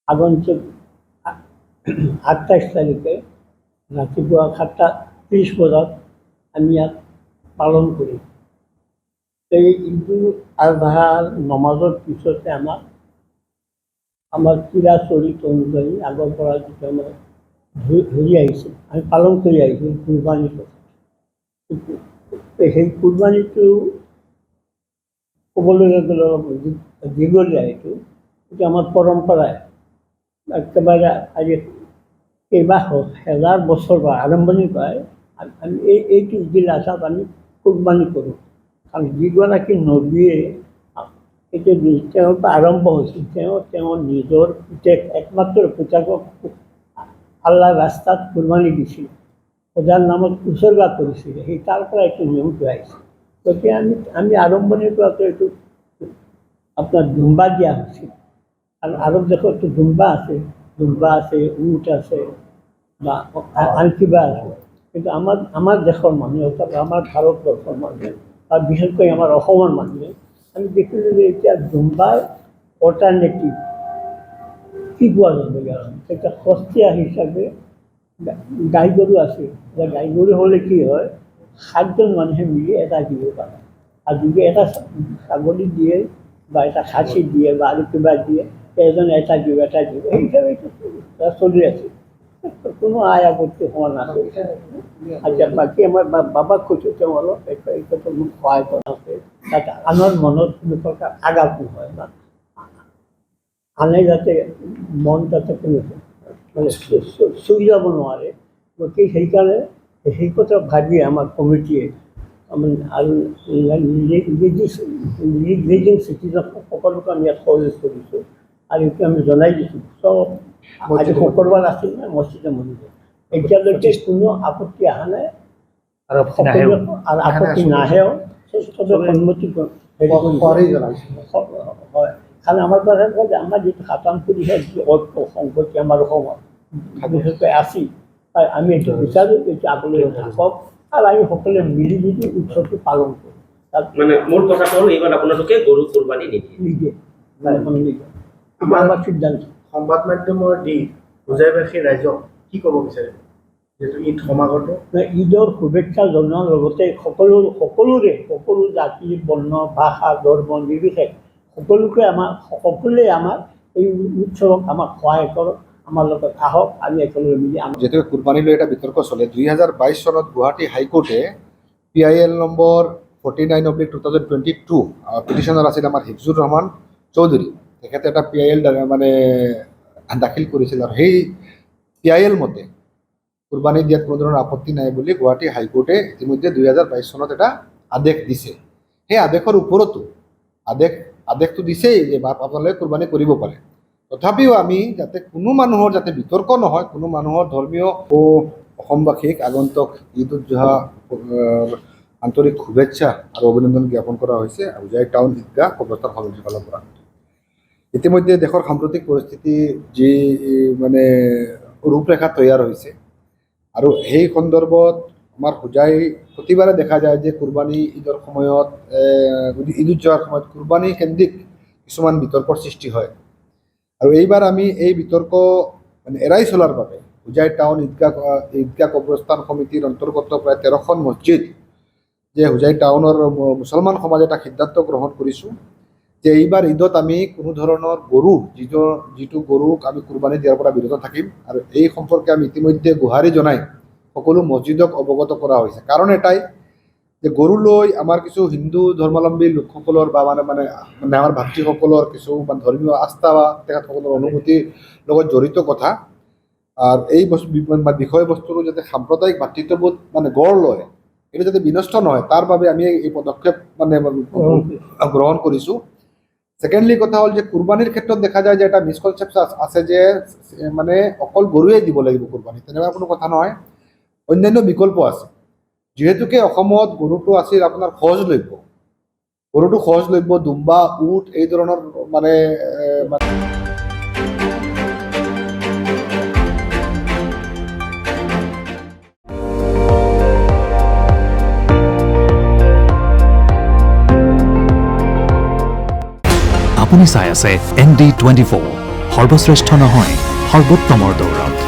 আগন্তুক 28 তাৰিখে ৰাতিপুৱা 7:30 বজাত আমি ইয়াত পালন কৰিম। এই ঈদুল আজহাৰ নমাজৰ পিছতে আমাৰ ক্ৰীড়া চৰিত অনুযায়ী আগৰ পৰা যিটো আমাৰ ধৰি আহিছোঁ, আমি পালন কৰি আহিছোঁ কুৰবানী কথা। সেই কুৰবানীটো ক'বলৈ গ'লে অলপ দীঘলীয়া, এইটো আমাৰ পৰম্পৰাই একেবাৰে আজি কেইবা হাজাৰ বছৰ পৰা আৰম্ভণি পাই আমি এইটো ঈদুল আজহাত আমি কুৰবানী কৰোঁ। কাৰণ যিগৰাকী নবীয়ে এইটো তেওঁৰ পৰা আৰম্ভ হৈছিল, তেওঁ নিজৰ একমাত্ৰ পুতেকক আল্লাহ ৰাস্তাত কুৰবানী দিছিল, খোদাৰ নামত উচৰ্গা কৰিছিল। সেই তাৰ পৰা এইটো নিয়মটো আহিছে। গতিকে আমি আৰম্ভণিৰ পৰাতো এইটো আপোনাৰ দুম্বা দিয়া হৈছিল। আৰু আৰব দেশতো দুম্বা আছে, উট আছে বা আন কিবা আছে। কিন্তু আমাৰ দেশৰ মানুহে, অৰ্থাৎ আমাৰ ভাৰতবৰ্ষৰ মানুহে আৰু বিশেষকৈ আমাৰ অসমৰ মানুহে আমি দেখিলোঁ যে এতিয়া দুম্বাৰ অল্টাৰনেটিভ কি পোৱা যাব ইয়াৰ এতিয়া সস্তীয়া হিচাপে গাই গৰু আছে। গাই গৰু হ'লে কি হয়, 7জন মানুহে মিলি এটা দিব পাৰে। আৰু যদি এটা ছাগলী দিয়ে বা এটা খাচী দিয়ে বা আৰু কিবা দিয়ে, এজনে এটা দিব সেই হিচাপে চলি আছে। কোনো আয় আপত্তি হোৱা নাছিল। আচ্ছা, বাকী আমাৰ বাবাক কৈছোঁ, তেওঁ অলপ এই ক্ষেত্ৰত মোক সহায় কৰা আছে, যাতে আনৰ মনত কোনো প্ৰকাৰ আঘাত নহয় বা আনে যাতে মন যাতে কোনো মানে চুই যাব নোৱাৰে। গতিকে সেইকাৰণে সেই কথা ভাবি আমাৰ কমিটিয়ে আৰু লিডিং চিটিজেন সকলোকে আমি ইয়াত সহযোগ কৰিছোঁ। আৰু এইটো আমি জনাই দিছোঁ চব। আজি শুক্ৰবাৰ আছিল নে মছজিদে মছজিদে এতিয়ালৈকে কোনো আপত্তি অহা নাই আৰু আপত্তি নাহেও, চবে সন্মতি হয়। কাৰণ আমাৰ পৰা আমাৰ যিটো সাতাংশহে যিটো ঐক্য সংগতি আমাৰ অসমত বিশেষকৈ আছিল, আমি এইটো বিচাৰোঁ, এইটো আগলৈ থাকক আৰু আমি সকলোৱে মিলি জুলি উৎসৱটো পালন কৰোঁ। মানে মূল কথাটো হ'ল এইবাৰ আপোনালোকে গৰু কুৰবানী নিদিয়ে। আমাৰ সিদ্ধান্ত সংবাদ মাধ্যমৰ দি বুজাইবাসী ৰাইজক কি ক'ব বিচাৰে, যিহেতু ঈদ সমাগত? ঈদৰ শুভেচ্ছা জনোৱাৰ লগতে সকলো জাতি, বৰ্ণ, ভাষা, ধৰ্ম নিৰ্বিশেষ সকলোৱে আমাৰ এই উৎসৱক আমাক সহায় কৰক, আমাৰ লগত আহক, আমি একেলগে মিলি যেহেতু কুৰবানি লৈ এটা বিতৰ্ক চলে। 2022 চনত গুৱাহাটী হাইকোৰ্টে PIL নম্বৰ 49/2022 পিটিশনাৰ আছিল আমাৰ হিফজুৰ ৰহমান চৌধুৰী। তেখেতে এটা PIL মানে দাখিল কৰিছিল আৰু সেই PIL মতে কুৰবানি দিয়াত কোনো ধৰণৰ আপত্তি নাই বুলি গুৱাহাটী হাইকোৰ্টে ইতিমধ্যে 2022 চনত এটা আদেশ দিছে। সেই আদেশৰ ওপৰতো আদেশটো দিছেই যে আপোনালোকে কুৰবানি কৰিব পাৰে। তথাপিও আমি যাতে কোনো মানুহৰ যাতে বিতৰ্ক নহয়, কোনো মানুহৰ ধৰ্মীয় ও অসমবাসীক আগন্তুক ঈদ উল জুহা আন্তৰিক শুভেচ্ছা আৰু অভিনন্দন জ্ঞাপন কৰা হৈছে হোজাই টাউন ঈদগাহ কবৰস্থান সমিতিৰ ফালৰ পৰা। ইতিমধ্যে দেশৰ সাম্প্ৰতিক পৰিস্থিতি যি মানে ৰূপৰেখা তৈয়াৰ হৈছে আৰু সেই সন্দৰ্ভত আমাৰ হোজাই প্ৰতিবাৰে দেখা যায় যে কুৰবানী ঈদৰ সময়ত ঈদ উল জুহাৰ সময়ত কুৰবানী কেন্দ্ৰিক কিছুমান বিতৰ্কৰ সৃষ্টি হয়। আৰু এইবাৰ আমি এই বিতৰ্ক মানে এৰাই চলাৰ বাবে হোজাই টাউন ঈদগাহ কবৰস্থান সমিতিৰ অন্তৰ্গত প্ৰায় 13খন মছজিদ যে হোজাই টাউনৰ মুছলমান সমাজে এটা সিদ্ধান্ত গ্ৰহণ কৰিছোঁ যে এইবাৰ ঈদত আমি কোনো ধৰণৰ যিটো গৰুক আমি কুৰবানী দিয়াৰ পৰা বিৰত থাকিম। আৰু এই সম্পৰ্কে আমি ইতিমধ্যে গুহাৰি জনাই সকলো মছজিদক অৱগত কৰা হৈছে। কাৰণ এটাই যে গৰু লৈ আমাৰ কিছু হিন্দু ধৰ্মাৱলম্বী লোকসকলৰ বা মানে আমাৰ ভাতৃসকলৰ কিছু ধৰ্মীয় আস্থা বা তেখেতসকলৰ অনুভূতিৰ লগত জড়িত কথা। আৰু এই বিষয়বস্তুটো যাতে সাম্প্ৰদায়িক ভাতৃত্ববোধ মানে গঢ় লয়, এইটো যাতে বিনষ্ট নহয়, তাৰ বাবে আমি এই পদক্ষেপ মানে গ্ৰহণ কৰিছোঁ। সেকেন্ডলি কথা হ'ল যে কুৰবানিৰ ক্ষেত্ৰত দেখা যায় যে এটা মিসকনচেপশ্যন আছে যে মানে অকল গৰুৱে দিব লাগিব কুৰবানী, তেনেকুৱা কোনো কথা নহয়। অন্যান্য বিকল্প আছে। যিহেতুকে অসমত গৰুটো আছিল আপোনাৰ সহজলভ্য, দুম্বা, উট এই ধৰণৰ মানে আপুনি চাই আছে ND24 সৰ্বশ্ৰেষ্ঠ নহয় সৰ্বোত্তমৰ দৌৰত।